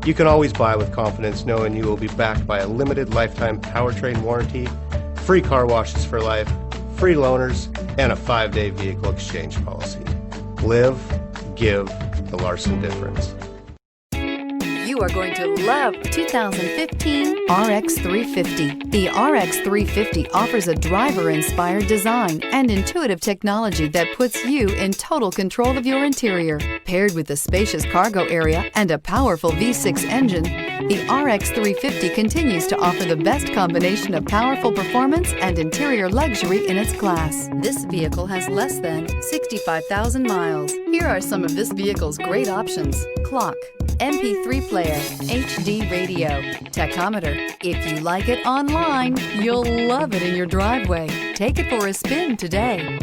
You can always buy with confidence knowing you will be backed by a limited lifetime powertrain warranty, free car washes for life, free loaners, and a 5-day vehicle exchange policy. Live, give the Larson difference. You are going to love 2015 RX 350. The RX 350 offers a driver-inspired design and intuitive technology that puts you in total control of your interior. Paired with a spacious cargo area and a powerful V6 engine, the RX 350 continues to offer the best combination of powerful performance and interior luxury in its class. This vehicle has less than 65,000 miles. Here are some of this vehicle's great options: clock, MP3 player, HD radio, tachometer. If you like it online, you'll love it in your driveway. Take it for a spin today.